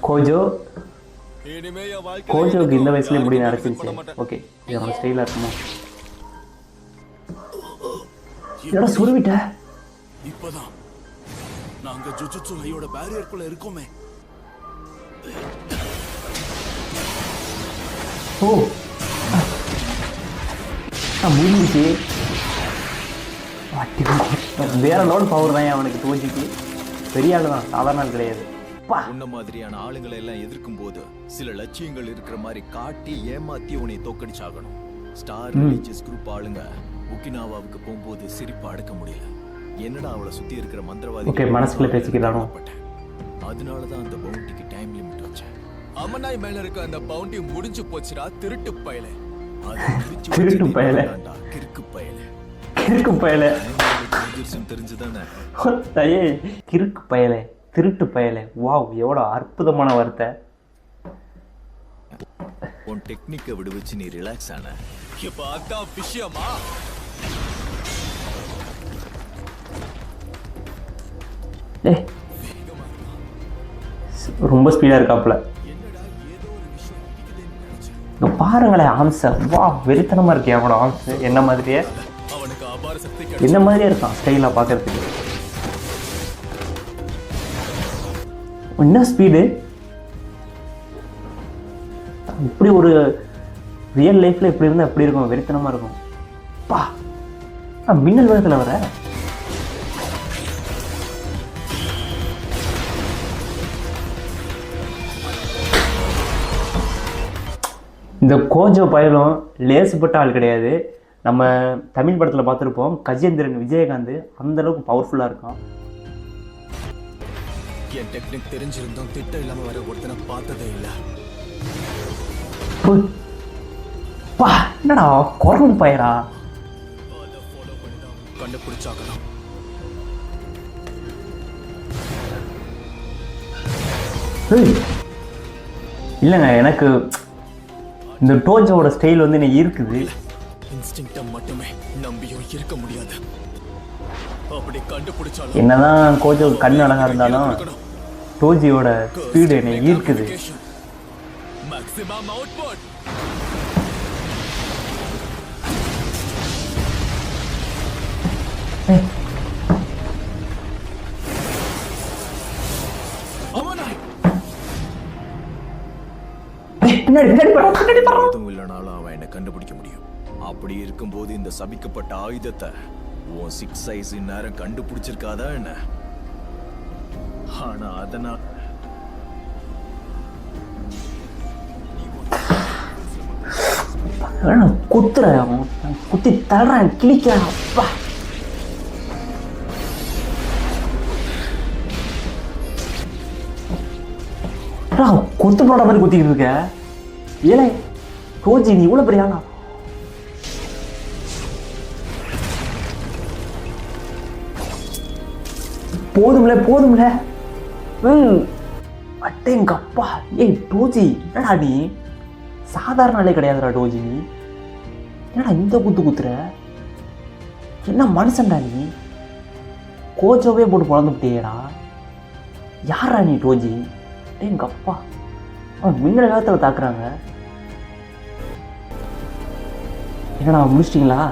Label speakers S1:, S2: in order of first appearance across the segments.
S1: Gojo
S2: இனிமே என் வாழ்க்கையில
S1: கோஜோக்கு இந்த
S2: எனக்கும்
S1: வயசுலேயே முடி
S2: யாருக்கும் ரெஸ்பெக்ட்
S1: நரைச்சிருச்சு.
S2: பண்ண மாட்டேன்.
S1: ஓகே, இது அவன் ஸ்டைலாக இருக்குமோ? என்னடா
S2: எப்படி?
S1: சுருவிட்ட?
S2: இப்பதான் நாங்க ஜுஜுட்சு ஐயோட பேரியருக்குள்ள இருக்கோமே.
S1: ஓ முடிஞ்சிச்சு. வேற லோன் பவர் தான் அவனுக்கு. தோஜிக்கு பெரிய ஆள் தான், சாதாரண ஆள் கிடையாது.
S2: உன்ன மாதிரியான ஆளுங்களை எல்லாம் எதிர்க்கும் போது சில லட்சியங்கள் இருக்கிற மாதிரி காட்டி ஏமாத்தி உன்னை தோக்கடிச்சாகணும். ஸ்டார் ரிலீஜியஸ் குரூப் ஆளுங்க ஒகினாவாவுக்கு போகும்போது சிரிப்பு அடக்க முடியல. என்னடா அவளை சுத்தி இருக்கிற மந்திரவாதி
S1: ஓகே, மனசுக்குள்ள பேசிக்கிறானோ.
S2: அதனாலதான் அந்த பவுண்டிக்கு டைம் லிமிட் வச்சேன். அமனாய் மேல இருக்க அந்த பவுண்டி முடிஞ்சு போச்சுடா திருட்டு பயலே.
S1: திருட்டு பயலே,
S2: கிறுக்கு பயலே,
S1: கிறுக்கு பயலே
S2: தெரிஞ்சுதானே?
S1: கிறுக்கு பயலே, திருட்டு பயலே. வாவ், எவ்வளோ அற்புதமான வார்த்தை.
S2: உன் டெக்னிக்கை விடு வச்சு நீ ரிலாக்ஸ் ஆன. இப்ப அதான் விஷயமா?
S1: ரொம்ப ஸ்பீடா இருக்காப்புல. பாருங்களேன் ஆம்ஸ. வா, வெறித்தனமா இருக்கு அவனோட ஆம்ஸ். என்ன மாதிரியே,
S2: அவனுக்கு அபார சக்தி
S1: என்ன மாதிரியே இருக்கான் ஸ்டைலா பாக்குறதுக்கு. என்ன ஸ்பீடு! இப்படி ஒரு ரியல் லைஃப்ல இப்படி இருந்தா எப்படி இருக்கும்? வெறித்தனமா இருக்கும். பா, மின்னல் வேகத்துல வர. இந்த கோஜோ பயலும் லேசுப்பட்ட ஆள் கிடையாது. நம்ம தமிழ் படத்தில் பார்த்துருப்போம், கஜேந்திரன் விஜயகாந்த் அந்த அளவுக்கு பவர்ஃபுல்லாக இருக்கான்.
S2: என் டெக்னிக் தெரிஞ்சிருந்தோம் திட்டம் இல்லாம வர ஒருத்தனை பார்த்ததே இல்லை.
S1: என்னடா குரங்கு பயரா!
S2: கண்டுபிடிச்சாக்கணும்.
S1: இல்லைங்க, எனக்கு இந்த டோஜோட ஸ்டைல் வந்து எனக்கு இருக்குது.
S2: இன்ஸ்டிங்க்ட மட்டுமே நம்பியும் இருக்க முடியாது. அப்படி கண்டுபிடிச்சாலும்
S1: என்னதான் கோஜோ கண்ணு அழகா இருந்தாலும் டோஜியோட ஸ்பீடு என்னை ஈர்க்குது.
S2: Maximum output. எதுவும் இல்லைனாலும் அவன் என்னை கண்டுபிடிக்க முடியும். அப்படி இருக்கும்போது இந்த சபிக்கப்பட்ட ஆயுதத்தை உன் 6 சைஸ் நேரம் கண்டுபிடிச்சிருக்காதா என்ன? ஆனா அதனால
S1: குத்துற குத்தி தள்ளுறான், கிழிக்கிறான். அப்பா, கொத்து போட மாதிரி குத்திக்கிட்டு இருக்க. ஏலே கோஜி, நீ இவ்வளவு பெரிய ஆளா? போதும்ல போதும்ல. அட்டேங்கப்பா. ஏய் டோஜி, என்னடா நீ சாதாரண ஆளே கிடையாதுடா டோஜி. நீ என்னடா இந்த குத்து குத்துற? என்ன மனுஷன்டா நீ? கோஜோவே போட்டு பொழந்துட்டேடா. யாரா நீ டோஜி? எங்க அப்பா, அவன் மின்னல் வேகத்தில் தாக்குறாங்க. என்னடா முடிச்சிட்டிங்களா?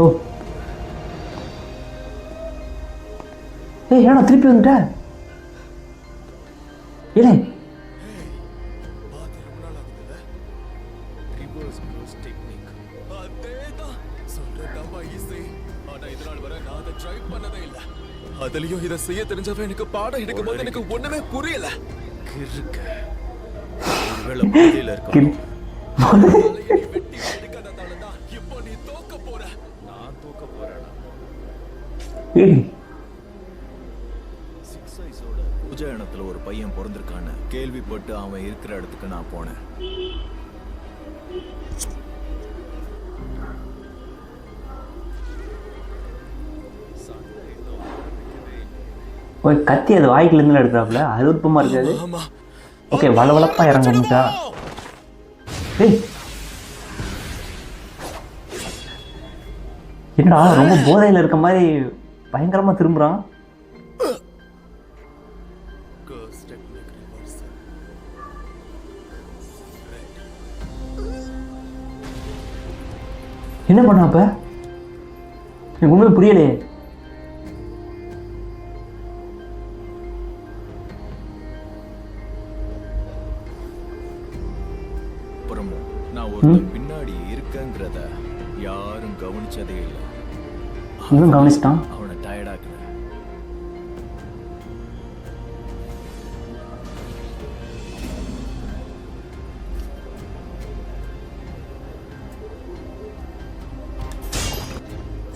S1: ஓ, ஏய் ஏன்னா திருப்பி வந்துட்ட? இல்லை,
S2: அதுலயும் இதை செய்ய தெரிஞ்சவன் எனக்கு பாடம் எடுக்கும் போது எனக்கு ஒண்ணுமே புரியல. ஒருவேளை புரியல இருக்கும். இப்போ நீ தோக்க போற. நான் தோக்க போறேன். 6 சைஸோட பூஜா இடத்துல ஒரு பையன் பிறந்திருக்கான்னு கேள்விப்பட்டு அவன் இருக்கிற இடத்துக்கு நான் போனேன்.
S1: கத்தி அது வாய்க்குல இருந்து எடுக்கிறாப்புல. அது விருப்பமா இருக்காது. ஓகே, வளவளப்பா இறங்கணும்டா. டேய் என்னடா ரொம்ப போதையில் இருக்க மாதிரி பயங்கரமா திரும்புறான். என்ன பண்ண அப்ப? எனக்கு ஒண்ணுமே புரியலையே.
S2: அப்புறமும் நான் ஒருத்தன் பின்னாடி இருக்கேங்கிறத யாரும் கவனிச்சதே இல்லை.
S1: இவன் கவனிச்சிட்டான்.
S2: அவனை டயர்டாக்குறேன்.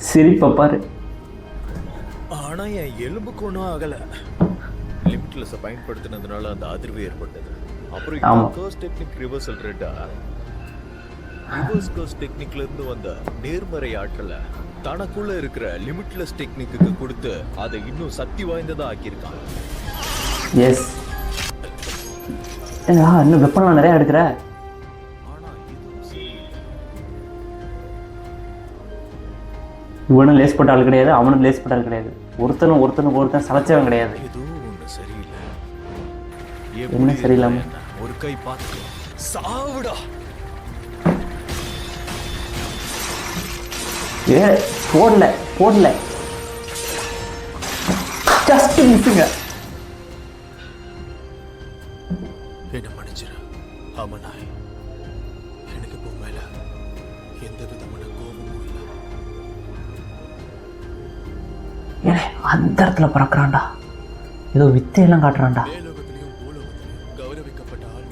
S1: சிரிப்பை பாரு.
S2: ஆனா என் எலும்புக்கு ஒன்றும் ஆகல. லிமிட்லெஸ் பயன்படுத்தினதுனால அந்த அதிர்வு ஏற்பட்டது. அப்புறம் கர்ஸ் டெக்னிக் ரிவர்சல் ரெட்டா ரிவர்ஸ் கர்ஸ் டெக்னிக்ல இருந்து வந்த நேர்மறை ஆற்றலை தனக்குள்ள இருக்கிற லிமிட்லெஸ் டெக்னிக்கு கொடுத்து அதை இன்னும் சக்தி வாய்ந்ததா ஆக்கியிருக்கான்.
S1: எஸ். இன்னும் வெப்பனம் நிறைய எடுக்கிற. இவனும் லேஸ் போட்ட ஆள் கிடையாது, அவனும் லேஸ் போட்ட ஆள் கிடையாது. ஒருத்தன் சளைச்சவன் கிடையாது. என்ன சரியில்லாம
S2: ஒரு கை பார்த்து சாவுடா.
S1: ஏ போடல ஜஸ்ட் மிஸ்ஸுங்க.
S2: என்ன மன்னிச்சிரு அமனாய். எனக்கு இப்போ மேல எந்த விதமான கோபமும் இல்லை.
S1: ஏ அந்த இடத்துல பறக்குறான்டா, ஏதோ வித்தையெல்லாம் காட்டுறான்டா.
S2: கௌரவிக்கப்பட்ட ஆள்.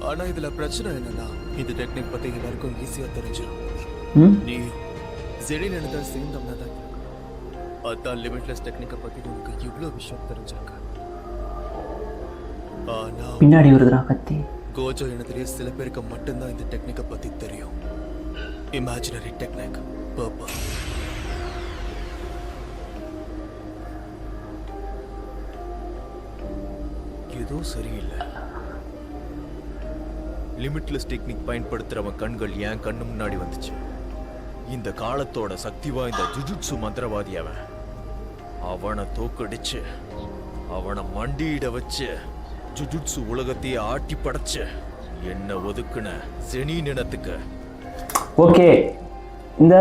S2: ஆனா இதுல பிரச்சனை என்னன்னா இந்த டெக்னிக் பத்தி எல்லாருக்கும் ஈஸியா தெரிஞ்சிடும். நீ ஜெடின் என்னதான் சேர்ந்தோம்னா தான் அதான் லிமிட்லெஸ் டெக்னிக்கை பத்தி உனக்கு இவ்வளோ விஷயம் தெரிஞ்சிருக்க. ஆனா
S1: பின்னாடி வருதுடா கத்தி.
S2: கோஜோ இனத்திலேயே சில பேருக்கு மட்டும்தான் இந்த டெக்னிக்கை பத்தி தெரியும். Imaginary technique purpose. ஏதோ சரியில்லை. லிமிட்லெஸ் டெக்னிக் பயன்படுத்துறவன் கண்கள் என் கண்ணு முன்னாடி வந்துச்சு. இந்த காலத்தோட சக்தி வாய்ந்த ஜுஜுட்சு மந்திரவாதி அவன். அவனை தோக்கடிச்சு அவனை மண்டியிட வச்சு ஜுஜுட்சு உலகத்தையே ஆட்டி படைச்சு என்ன ஒதுக்குன செனி நினத்துக்கு.
S1: ஓகே, இந்த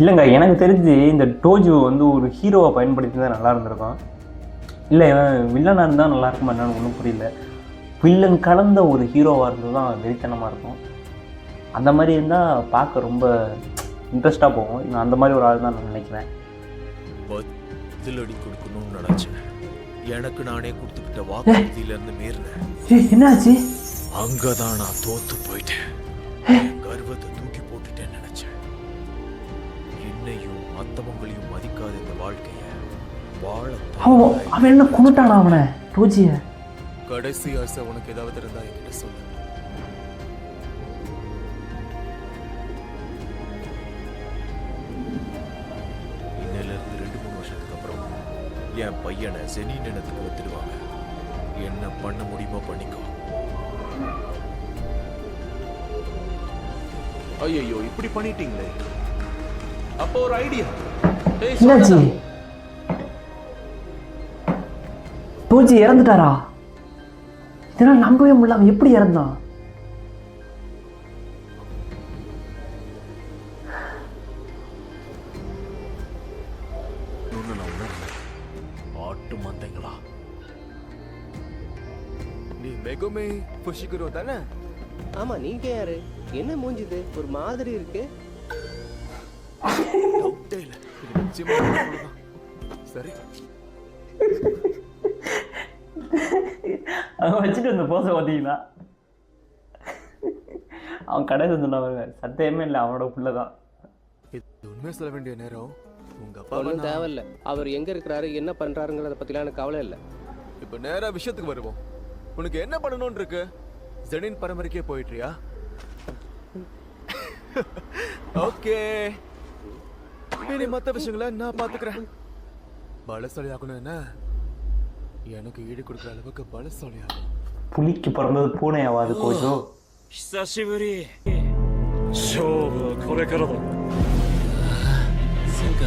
S1: இல்லைங்க, எனக்கு தெரிஞ்சு இந்த டோஜு வந்து ஒரு ஹீரோவை பயன்படுத்தி தான் நல்லா இருந்திருக்கும். இல்லை வில்லனாக இருந்தால் நல்லா இருக்குமா என்னன்னு ஒன்றும் புரியல. வில்லன் கலந்த ஒரு ஹீரோவாக இருந்தது தான் வெறித்தனமாக இருக்கும். அந்த மாதிரி இருந்தால் பார்க்க ரொம்ப இன்ட்ரெஸ்டாக போகும். நான் அந்த மாதிரி ஒரு ஆள் தான் நான் நினைக்கிறேன்.
S2: பதிலடி கொடுக்கணும்னு நினச்சேன். எனக்கு நானே கொடுத்துக்கிட்ட வாக்குறுதியிலேருந்து மீறினேன்.
S1: என்னாச்சு?
S2: அங்கே தான் நான் தோற்று போயிட்டேன். கர்வத்தை தூக்கி போட்டுட்டேன்னு நினச்சேன். என்னையும் மற்றவங்களையும் மதிக்காத இந்த வாழ்க்கையை வாழ
S1: அவன் என்ன கொண்டுட்டானா அவனை டோஜியை?
S2: கடைசி ஆசை உனக்கு ஏதாவது இருந்தா என்கிட்ட சொல்லு. இன்னில இருந்து 2-3 வருஷத்துக்கு அப்புறம் என் பையனை செனி நிலத்துக்கு ஒத்துடுவாங்க. என்ன பண்ண முடியுமோ பண்ணிக்கோ.
S3: ஐயோ இப்படி பண்ணிட்டீங்களே. அப்போ ஒரு ஐடியா.
S1: என்னாச்சு? டோஜி இறந்துட்டாரா? இதெல்லாம் நம்பவே முடியல. அவன் எப்படி இறந்தான்?
S2: ஆட்டு மந்தைங்களா?
S3: நீ மெகுமே புஷிகுரோ தானே?
S4: ஆமா, நீங்க யாரு? என்ன மூஞ்சிது ஒரு மாதிரி இருக்கு?
S3: சரி,
S1: அவன் வச்சுட்டு வந்த போச பார்த்தீங்களா? அவன் கடை சொன்னாங்க, சத்தியமே இல்லை, அவனோட புள்ளதான்.
S3: உண்மையை சொல்ல வேண்டிய நேரம் உங்க அப்பா
S4: ஒன்றும் தேவையில்ல. அவர் எங்க இருக்கிறாரு என்ன பண்றாருங்கிறத பத்திலாம் எனக்கு கவலை இல்லை.
S3: இப்ப நேரா விஷயத்துக்கு வருவோம். உனக்கு என்ன பண்ணணும்னு இருக்கு? ஜெனின் பரம்பரைக்கே போயிட்டியா? ஓகே, இனி மற்ற விஷயங்களை நான் பாத்துக்கிறேன். பலசாலி ஆகணும் என்ன? எனக்கு ஈடு கொடுக்குற அளவுக்கு பலசாலியாகும்.
S1: புலிக்கு பிறந்தது பூனையாவாது கோஜோ.
S5: 久しぶり。勝負はこれからだ。
S6: そうか。